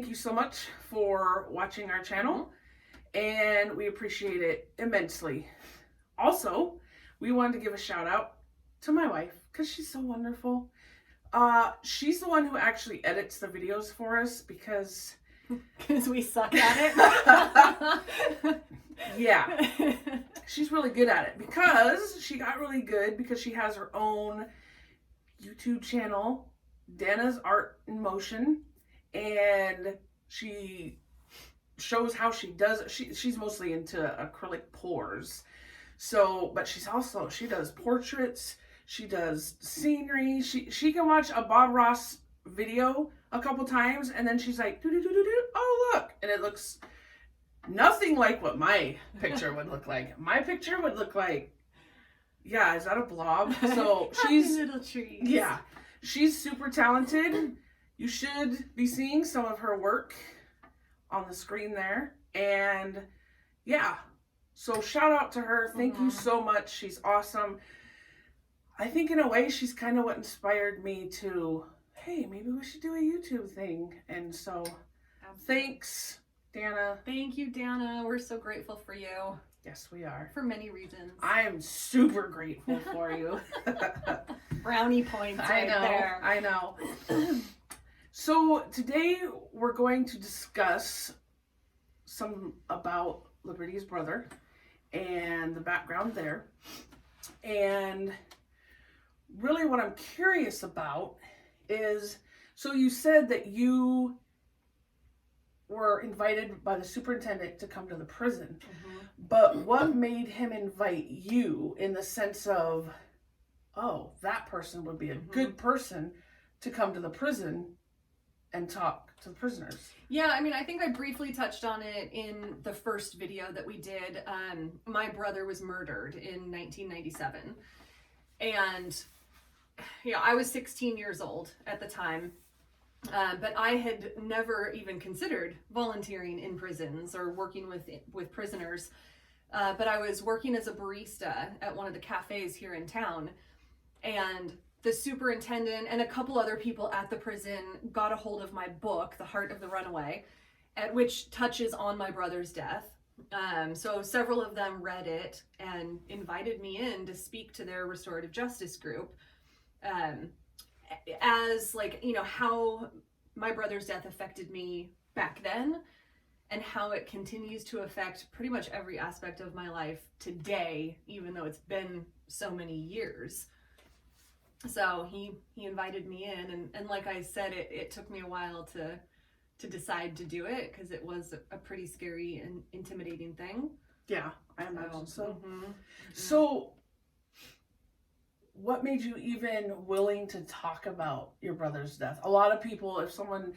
thank you so much for watching our channel, and we appreciate it immensely. Also, we wanted to give a shout out to my wife because she's so wonderful. She's the one who actually edits the videos for us because we suck at it. Yeah, she's really good at it because she got really good because she has her own YouTube channel, Danna's Art in Motion, and she shows how she does it. She's mostly into acrylic pours. So, but she does portraits, she does scenery. She can watch a Bob Ross video a couple times and then she's like, oh look, and it looks nothing like what my picture would look like. My picture would look like, yeah, is that a blob? So she's little trees. Yeah, she's super talented. You should be seeing some of her work on the screen there. And yeah, so shout out to her. Thank you so much. She's awesome. I think in a way she's kind of what inspired me to, hey, maybe we should do a YouTube thing. And so thanks, Danna. Thank you, Danna. We're so grateful for you. Yes, we are. For many reasons. I am super grateful for you. Brownie points right there. I know. So today we're going to discuss some about Liberty's brother and the background there. And really what I'm curious about is, so you said that you were invited by the superintendent to come to the prison. But what made him invite you in the sense of, oh, that person would be a good person to come to the prison and talk to the prisoners? Yeah, I mean, I think I briefly touched on it in the first video that we did. My brother was murdered in 1997. And, I was 16 years old at the time. But I had never even considered volunteering in prisons or working with prisoners. But I was working as a barista at one of the cafes here in town. And the superintendent and a couple other people at the prison got a hold of my book, The Heart of the Runaway, which touches on my brother's death. So several of them read it and invited me in to speak to their restorative justice group. As how my brother's death affected me back then and how it continues to affect pretty much every aspect of my life today, even though it's been so many years. So he invited me in, and like I said, it took me a while to decide to do it because it was a pretty scary and intimidating thing. Yeah, I imagine so. So what made you even willing to talk about your brother's death? A lot of people, if someone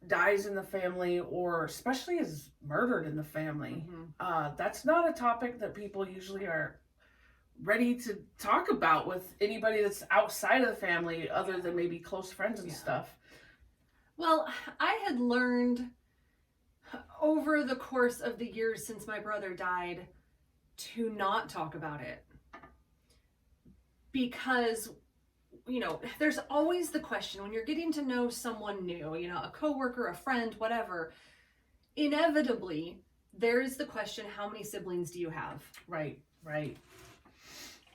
dies in the family or especially is murdered in the family, that's not a topic that people usually are ready to talk about with anybody that's outside of the family other than maybe close friends and stuff. Well, I had learned over the course of the years since my brother died to not talk about it. Because, there's always the question when you're getting to know someone new, a coworker, a friend, whatever, inevitably there's the question, how many siblings do you have? Right.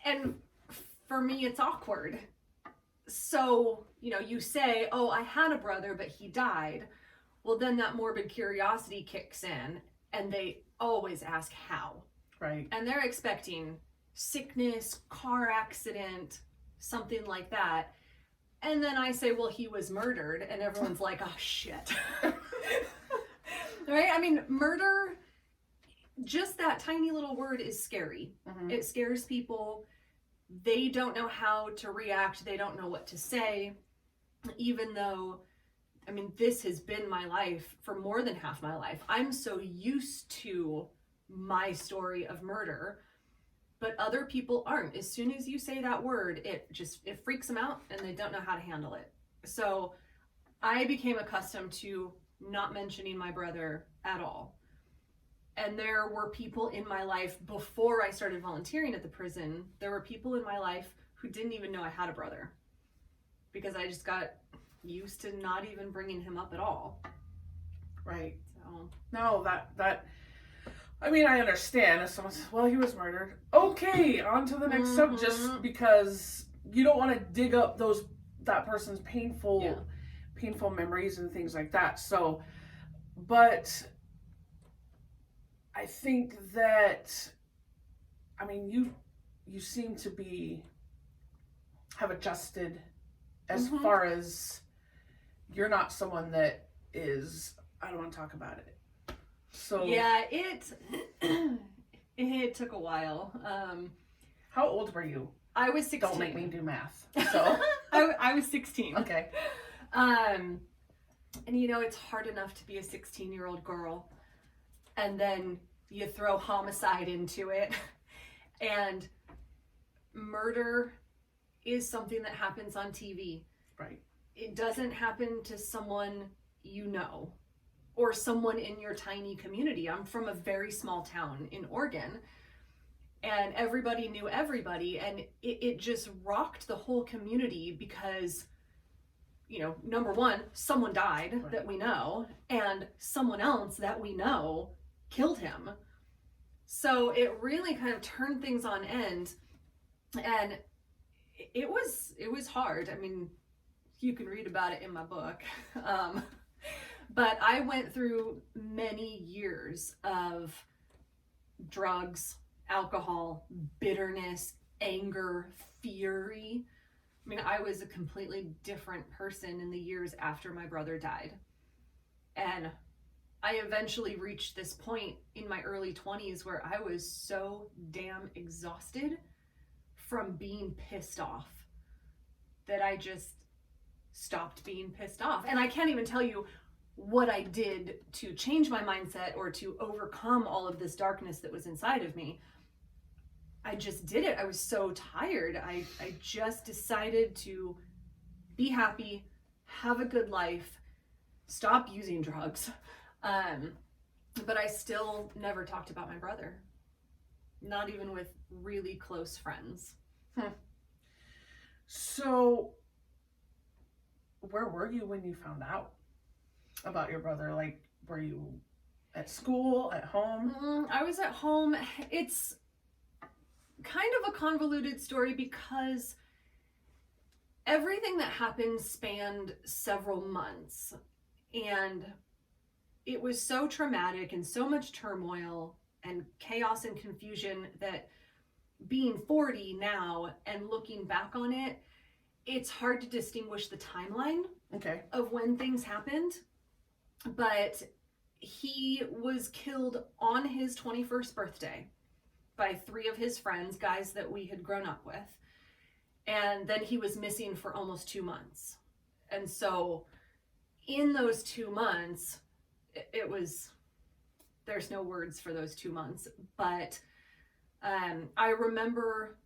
And for me, it's awkward. So, you say, oh, I had a brother, but he died. Well, then that morbid curiosity kicks in and they always ask how. Right. And they're expecting sickness, car accident, something like that. And then I say, well, he was murdered. And everyone's like, oh, shit. Right? I mean, murder, just that tiny little word is scary. It scares people. They don't know how to react. They don't know what to say. Even though, this has been my life for more than half my life. I'm so used to my story of murder. But other people aren't. As soon as you say that word, it freaks them out and they don't know how to handle it. So I became accustomed to not mentioning my brother at all. And there were people in my life before I started volunteering at the prison. There were people in my life who didn't even know I had a brother because I just got used to not even bringing him up at all. Right. So No, that I mean, I understand if someone says, well, he was murdered. Okay, on to the next Mhm. just because you don't want to dig up that person's painful memories and things like that. So, but I think that, I mean, you seem to have adjusted as far as you're not someone that is, I don't want to talk about it. So yeah, it took a while. How old were you? I was 16. Don't make me do math. So I was 16. Okay. And you know, it's hard enough to be a 16-year-old girl, and then you throw homicide into it, and murder is something that happens on TV. Right. It doesn't happen to someone you know or someone in your tiny community. I'm from a very small town in Oregon, and everybody knew everybody, and it just rocked the whole community because, you know, number one, someone died that we know, and someone else that we know killed him. So it really kind of turned things on end, and it was hard. I mean, you can read about it in my book. But I went through many years of drugs, alcohol, bitterness, anger, fury. I mean, I was a completely different person in the years after my brother died. And I eventually reached this point in my early 20s where I was so damn exhausted from being pissed off that I just stopped being pissed off. And I can't even tell you what I did to change my mindset or to overcome all of this darkness that was inside of me. I just did it. I was so tired. I just decided to be happy, have a good life, stop using drugs. But I still never talked about my brother. Not even with really close friends. So, where were you when you found out about your brother? Like, were you at school, at home? I was at home. It's kind of a convoluted story because everything that happened spanned several months, and it was so traumatic and so much turmoil and chaos and confusion that being 40 now and looking back on it, it's hard to distinguish the timeline of when things happened. But he was killed on his 21st birthday by 3 of his friends, guys that we had grown up with. And then he was missing for almost 2 months. And so in those 2 months, it was, there's no words for those 2 months, but I remember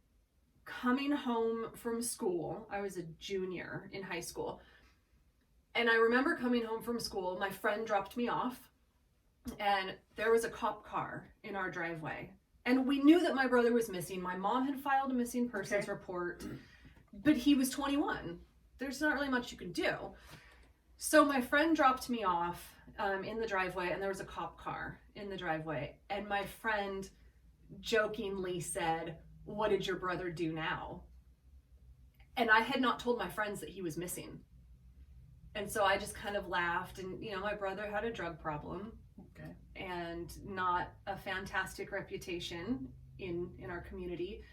coming home from school. I was a junior in high school. And I remember coming home from school, my friend dropped me off, and there was a cop car in our driveway. And we knew that my brother was missing. My mom had filed a missing persons report, but he was 21. There's not really much you can do. So my friend dropped me off in the driveway, and there was a cop car in the driveway. And my friend jokingly said, "What did your brother do now?" And I had not told my friends that he was missing. And so I just kind of laughed, and you know, my brother had a drug problem and not a fantastic reputation in our community.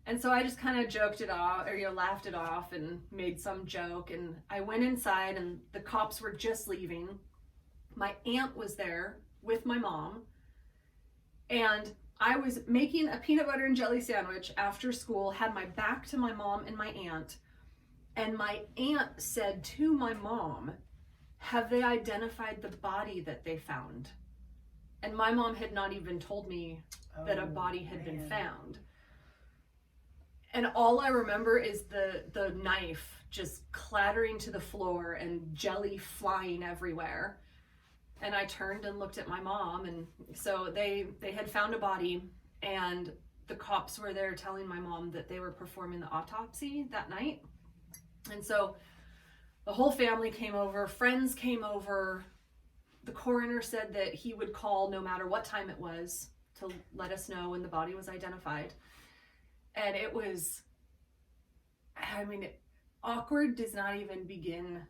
And so I just kind of joked it off, or you know, laughed it off and made some joke. And I went inside, and the cops were just leaving. My aunt was there with my mom, and I was making a peanut butter and jelly sandwich after school, had my back to my mom and my aunt. And my aunt said to my mom, "Have they identified the body that they found?" And my mom had not even told me that a body had been found. And all I remember is the knife just clattering to the floor and jelly flying everywhere. And I turned and looked at my mom, and so they had found a body, and the cops were there telling my mom that they were performing the autopsy that night. And so the whole family came over, friends came over, the coroner said that he would call no matter what time it was to let us know when the body was identified. And it was, I mean, awkward does not even begin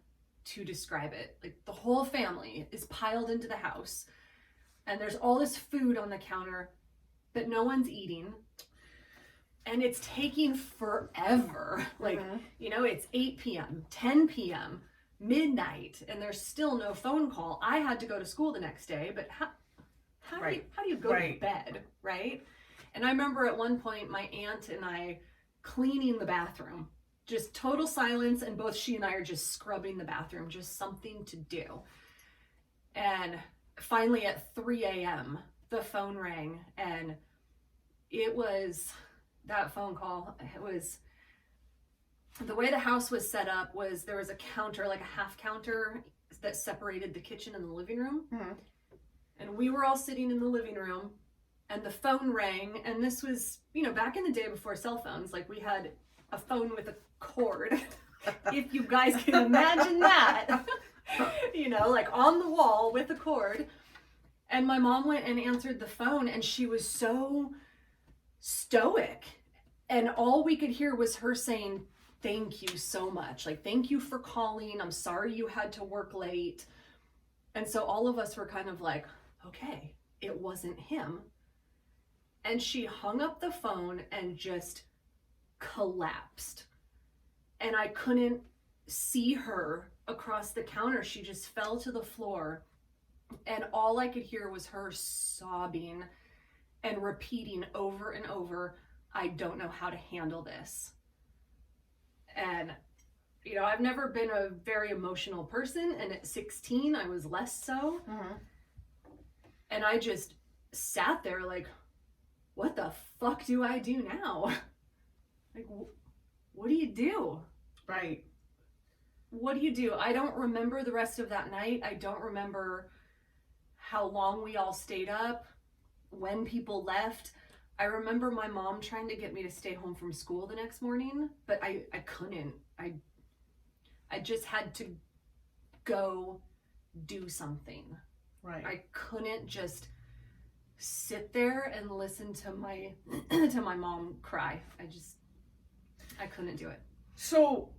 to describe it. Like, the whole family is piled into the house, and there's all this food on the counter, but no one's eating. And it's taking forever. Like, you know, it's 8 p.m., 10 p.m., midnight, and there's still no phone call. I had to go to school the next day, but how do you go to bed, right? And I remember at one point my aunt and I cleaning the bathroom, just total silence, and both she and I are just scrubbing the bathroom, just something to do. And finally at 3 a.m. the phone rang, and it was that phone call. It was, the way the house was set up was there was a counter, like a half counter that separated the kitchen and the living room. And we were all sitting in the living room, and the phone rang. And this was, you know, back in the day before cell phones, like, we had a phone with a cord. If you guys can imagine that, you know, like on the wall with a cord. And my mom went and answered the phone, and she was so stoic. And all we could hear was her saying, "Thank you so much. Like, thank you for calling. I'm sorry you had to work late." And so all of us were kind of like, okay, it wasn't him. And she hung up the phone and just collapsed. And I couldn't see her across the counter. She just fell to the floor. And all I could hear was her sobbing and repeating over and over, "I don't know how to handle this." And, you know, I've never been a very emotional person, and at 16 I was less so. And I just sat there like, what the fuck do I do now? Like, what do you do? Right. What do you do? I don't remember the rest of that night. I don't remember how long we all stayed up, when people left. I remember my mom trying to get me to stay home from school the next morning, but I couldn't. I just had to go do something. Right. I couldn't just sit there and listen to my to my mom cry. I couldn't do it. So,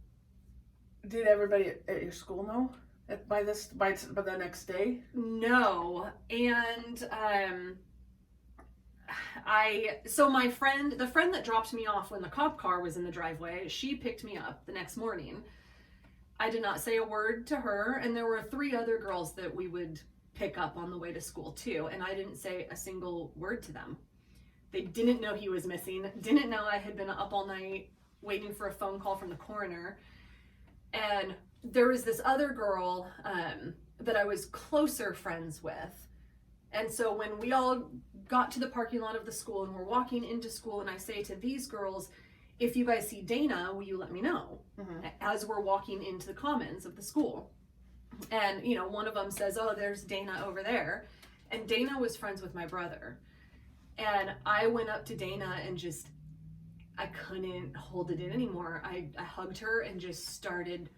did everybody at your school know by the next day? No. And so my friend, the friend that dropped me off when the cop car was in the driveway, she picked me up the next morning. I did not say a word to her, and there were 3 other girls that we would pick up on the way to school too, and I didn't say a single word to them. They didn't know he was missing, didn't know I had been up all night waiting for a phone call from the coroner. And there was this other girl that I was closer friends with. And so when we all got to the parking lot of the school and we're walking into school, and I say to these girls, "If you guys see Dana, will you let me know?" As we're walking into the commons of the school. And, you know, one of them says, "Oh, there's Dana over there." And Dana was friends with my brother. And I went up to Dana and just, I couldn't hold it in anymore. I hugged her and just started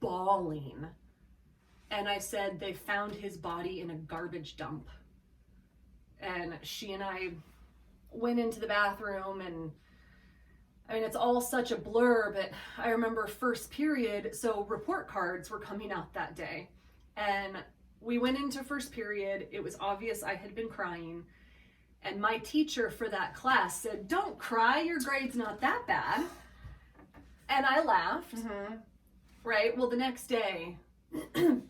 bawling. And I said, "They found his body in a garbage dump." And she and I went into the bathroom, and I mean, it's all such a blur, but I remember first period, so report cards were coming out that day. And we went into first period. It was obvious I had been crying. And my teacher for that class said, "Don't cry, your grade's not that bad." And I laughed, right? Well, the next day,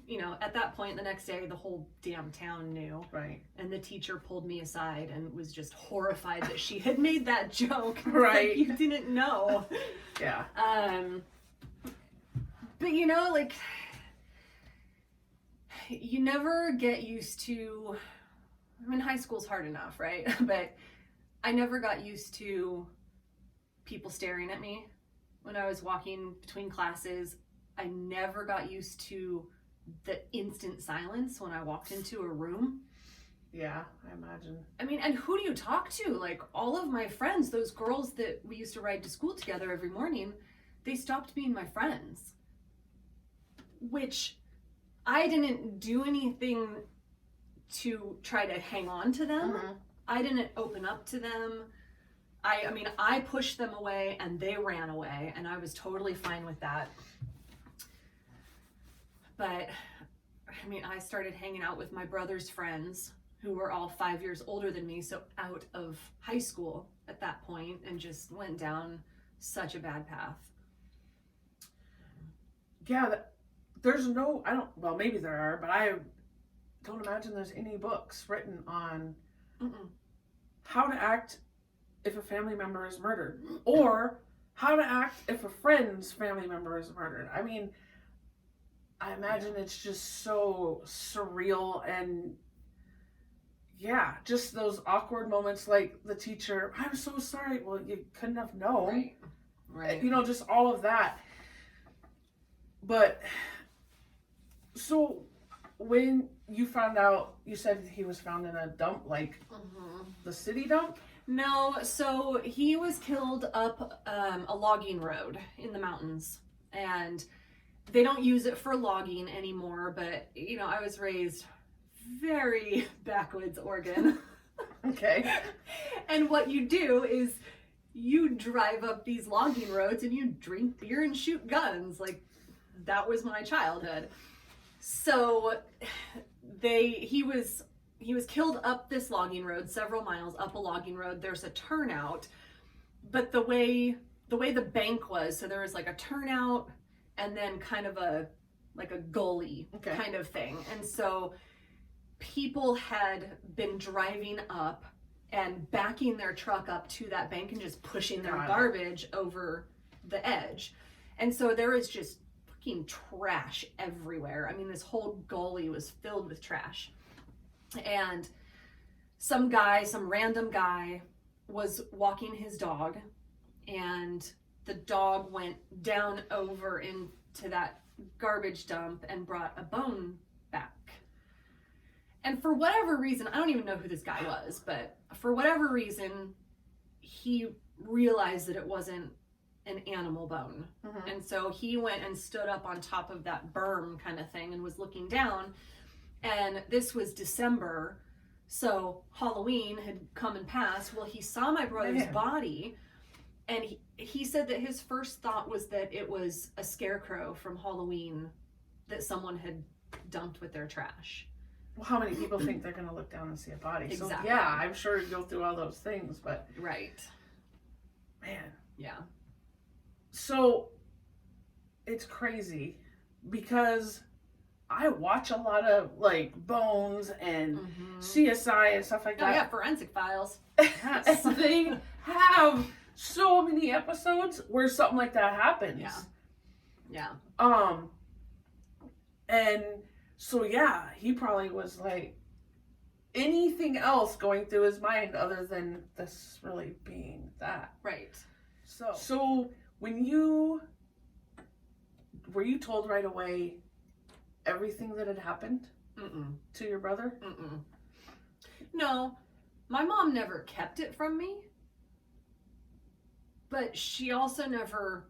you know, at that point, the next day, the whole damn town knew. Right. And the teacher pulled me aside and was just horrified that she had made that joke. Right. Like, you didn't know. Yeah. But, you know, like, you never get used to, I mean, high school's hard enough, right? But I never got used to people staring at me when I was walking between classes. I never got used to the instant silence when I walked into a room. Yeah, I imagine. I mean, and who do you talk to? Like, all of my friends, those girls that we used to ride to school together every morning, they stopped being my friends. Which I didn't do anything to try to hang on to them. Mm-hmm. I didn't open up to them. I mean, I pushed them away and they ran away, and I was totally fine with that. But, I mean, I started hanging out with my brother's friends, who were all 5 years older than me, so out of high school at that point, and just went down such a bad path. Yeah, well, maybe there are, but I don't imagine there's any books written on how to act if a family member is murdered, or how to act if a friend's family member is murdered. I mean, I imagine it's just so surreal, and yeah, just those awkward moments like the teacher, I'm so sorry. Well, you couldn't have known. Right. You know, just all of that. But, so when you found out, you said he was found in a dump, like the city dump? No, so he was killed up a logging road in the mountains, and they don't use it for logging anymore, but, you know, I was raised very backwoods Oregon. Okay. And what you do is you drive up these logging roads and you drink beer and shoot guns. Like, that was my childhood. So he was killed up this logging road, several miles up a logging road. There's a turnout, but the way the bank was, so there was like a turnout and then kind of a gully kind of thing. And so people had been driving up and backing their truck up to that bank and just pushing their garbage over the edge. And so there was just fucking trash everywhere. I mean, this whole gully was filled with trash. And some random guy was walking his dog, and the dog went down over into that garbage dump and brought a bone back. And for whatever reason, I don't even know who this guy was, but for whatever reason, he realized that it wasn't an animal bone. Mm-hmm. And so he went and stood up on top of that berm kind of thing and was looking down. And this was December, so Halloween had come and passed. Well, he saw my brother's body, and he said that his first thought was that it was a scarecrow from Halloween that someone had dumped with their trash. Well, how many people think they're going to look down and see a body? Exactly. So, yeah, I'm sure you go through all those things, but... Right. Man. Yeah. So, it's crazy, because I watch a lot of, like, Bones and CSI and stuff like that. Oh, yeah, Forensic Files. Yes. They have so many episodes where something like that happens. Yeah. And so, yeah, he probably was like, anything else going through his mind other than this really being that. Right. So were you told right away everything that had happened to your brother? No, my mom never kept it from me, but she also never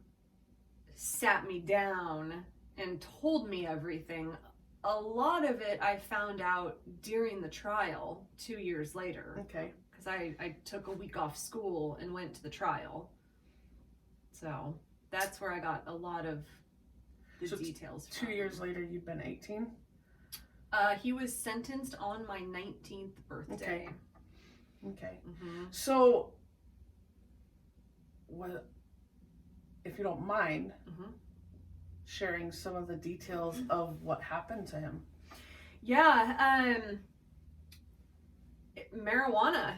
sat me down and told me everything. A lot of it I found out during the trial 2 years later. Okay. Because I took a week off school and went to the trial. So that's where I got a lot of the details from. 2 years later, you'd been 18? He was sentenced on my 19th birthday. Okay. So, if you don't mind, sharing some of the details of what happened to him. Yeah, marijuana,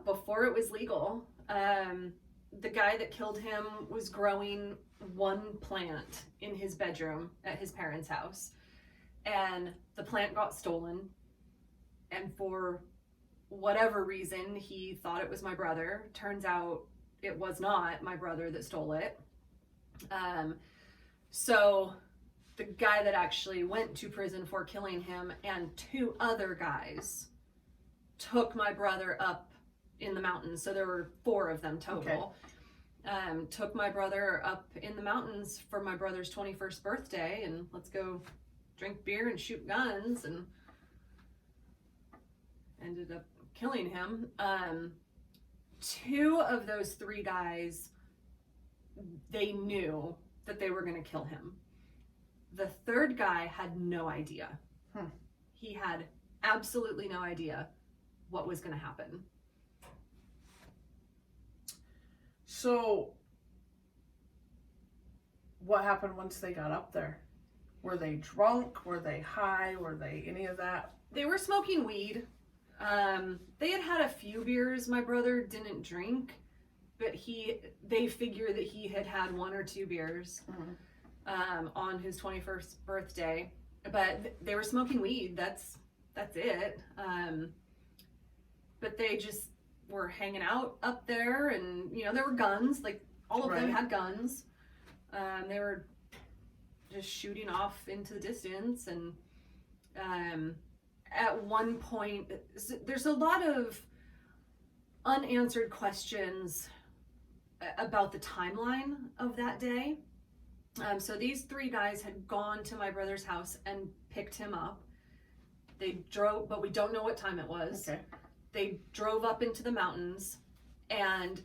before it was legal. The guy that killed him was growing one plant in his bedroom at his parents' house, and the plant got stolen, and for whatever reason he thought it was my brother. Turns out it was not my brother that stole it. So the guy that actually went to prison for killing him and 2 other guys took my brother up in the mountains. So there were 4 of them total. Took my brother up in the mountains for my brother's 21st birthday, and let's go drink beer and shoot guns, and ended up killing him. 2 of those 3 guys, they knew that they were going to kill him. The 3rd guy had no idea. He had absolutely no idea what was going to happen. So, what happened once they got up there? Were they drunk? Were they high? Were they any of that? They were smoking weed. They had had a few beers. My brother didn't drink, but they figure that he had had 1 or 2 beers on his 21st birthday. But they were smoking weed. That's it. But they just were hanging out up there, and there were guns. Like, all of them had guns. They were just shooting off into the distance, and at one point, there's a lot of unanswered questions about the timeline of that day. So these 3 guys had gone to my brother's house and picked him up. They drove, but we don't know what time it was. Okay. They drove up into the mountains, and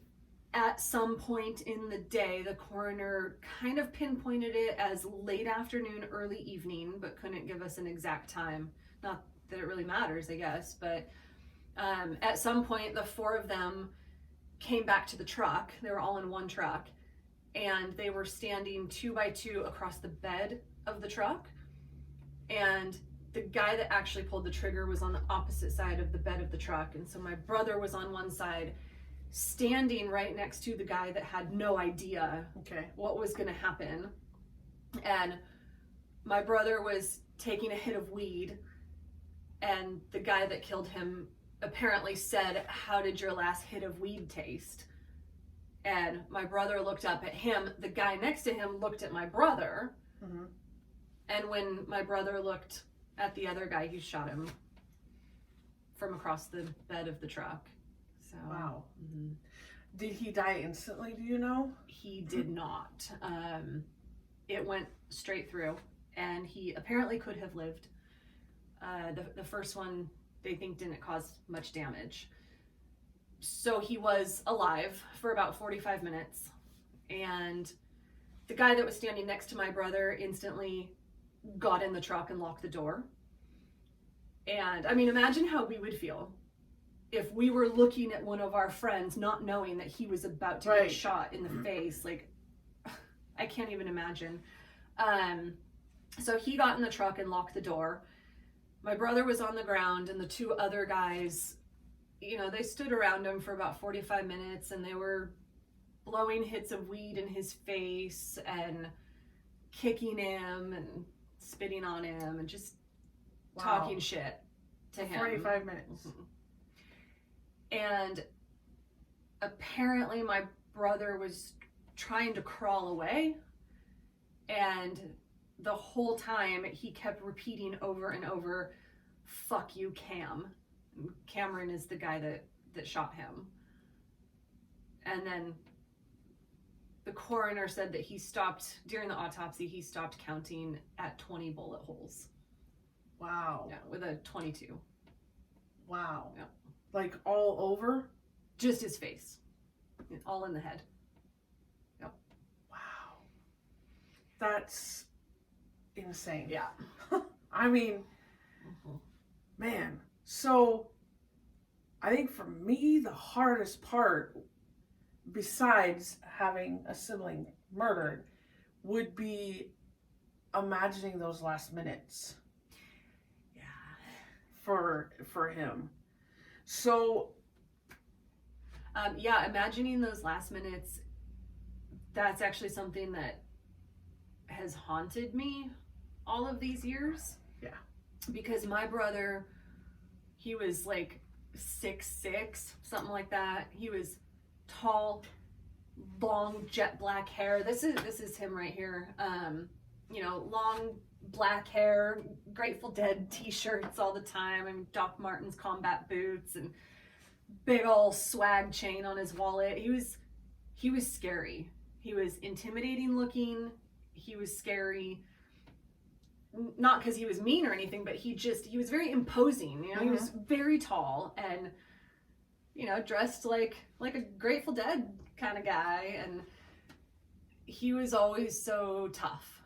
at some point in the day, the coroner kind of pinpointed it as late afternoon, early evening, but couldn't give us an exact time. Not that it really matters, I guess, but at some point, the 4 of them came back to the truck. They were all in one truck, and they were standing 2 by 2 across the bed of the truck, and the guy that actually pulled the trigger was on the opposite side of the bed of the truck. And so my brother was on one side, standing right next to the guy that had no idea what was going to happen. And my brother was taking a hit of weed, and the guy that killed him apparently said, "How did your last hit of weed taste?" And my brother looked up at him. The guy next to him looked at my brother. And when my brother looked at the other guy, he shot him from across the bed of the truck. So, wow. Did he die instantly, do you know? He did not. It went straight through, and he apparently could have lived. The first one, they think, didn't cause much damage. So he was alive for about 45 minutes, and the guy that was standing next to my brother instantly got in the truck and locked the door. And I mean, imagine how we would feel if we were looking at one of our friends not knowing that he was about to get shot in the face. Like, I can't even imagine. So he got in the truck and locked the door. My brother was on the ground, and the 2 other guys, they stood around him for about 45 minutes, and they were blowing hits of weed in his face and kicking him and spitting on him and just talking shit to him. 45 minutes. And apparently my brother was trying to crawl away, and the whole time he kept repeating over and over, "Fuck you, Cam." Cameron is the guy that shot him. And then the coroner said that he stopped, during the autopsy, he stopped counting at 20 bullet holes. Wow. Yeah, with a 22. Wow. Yeah. Like all over? Just his face. All in the head. Yep. Wow. That's insane. Yeah. I mean, man. So, I think for me, the hardest part, besides having a sibling murdered, would be imagining those last minutes. Yeah. For him. So, imagining those last minutes, that's actually something that has haunted me all of these years. Yeah. Because my brother, he was like 6'6", something like that. He was tall, long jet black hair. This is him right here. Long black hair, Grateful Dead t-shirts all the time, and Doc Martens combat boots, and big old swag chain on his wallet. He was scary. He was intimidating looking. He was scary. not because he was mean or anything, but he was very imposing. You know, he was very tall and, you know, dressed like a Grateful Dead kind of guy, and he was always so tough.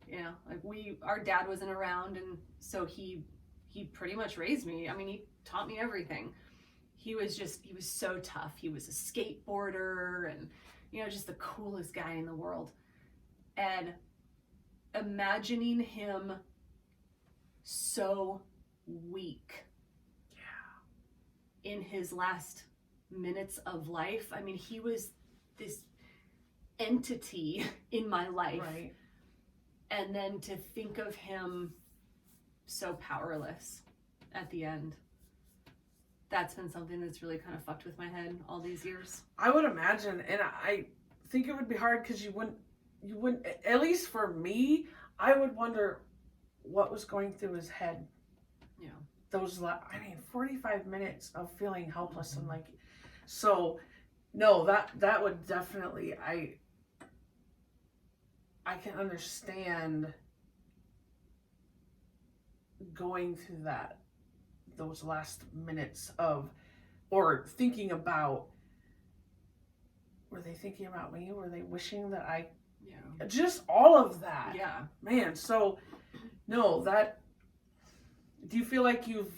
You know, like our dad wasn't around, and so he pretty much raised me. I mean, he taught me everything. He was so tough. He was a skateboarder and, you know, just the coolest guy in the world. And imagining him so weak in his last minutes of life. I mean, he was this entity in my life. Right. And then to think of him so powerless at the end, that's been something that's really kind of fucked with my head all these years. I would imagine, and I think it would be hard because you wouldn't, at least for me, I would wonder what was going through his head. Yeah. 45 minutes of feeling helpless and like, so no, that would definitely, I can understand going through those last minutes of, or thinking about, were they thinking about me? Were they wishing that just all of that? Yeah. Man, so, no, do you feel like you've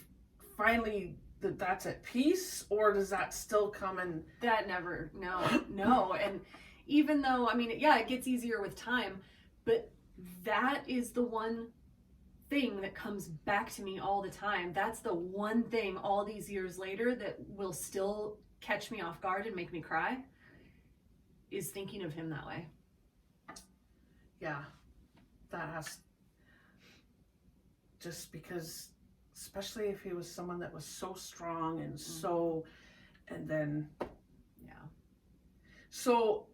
finally, that's at peace, or does that still come in? That never, no. And even though, I mean, yeah, it gets easier with time, but that is the one thing that comes back to me all the time. That's the one thing all these years later that will still catch me off guard and make me cry, is thinking of him that way. Yeah, that has, just because, especially if he was someone that was so strong and so, and then, yeah. So,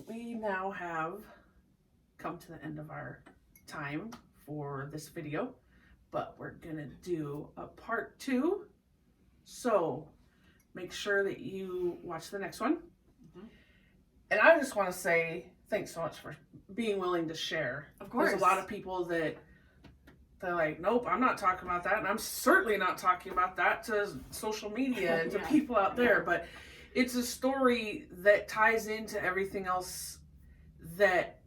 we now have come to the end of our time for this video, but we're gonna do a part 2. So, make sure that you watch the next one. And I just want to say thanks so much for being willing to share. Of course. There's a lot of people that they're like, nope, I'm not talking about that. And I'm certainly not talking about that to social media and to people out there. But it's a story that ties into everything else that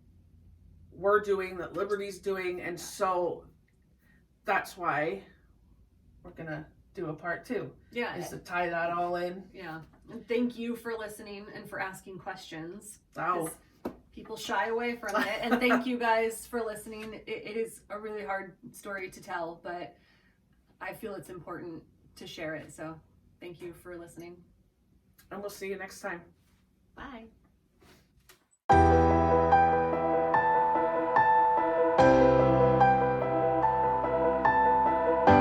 we're doing, that Liberty's doing. And so that's why we're going to do a part 2. Yeah. Is to tie that all in. Yeah. And thank you for listening and for asking questions. Oh. People shy away from it. And thank you guys for listening. It is a really hard story to tell, but I feel it's important to share it. So thank you for listening. And we'll see you next time. Bye.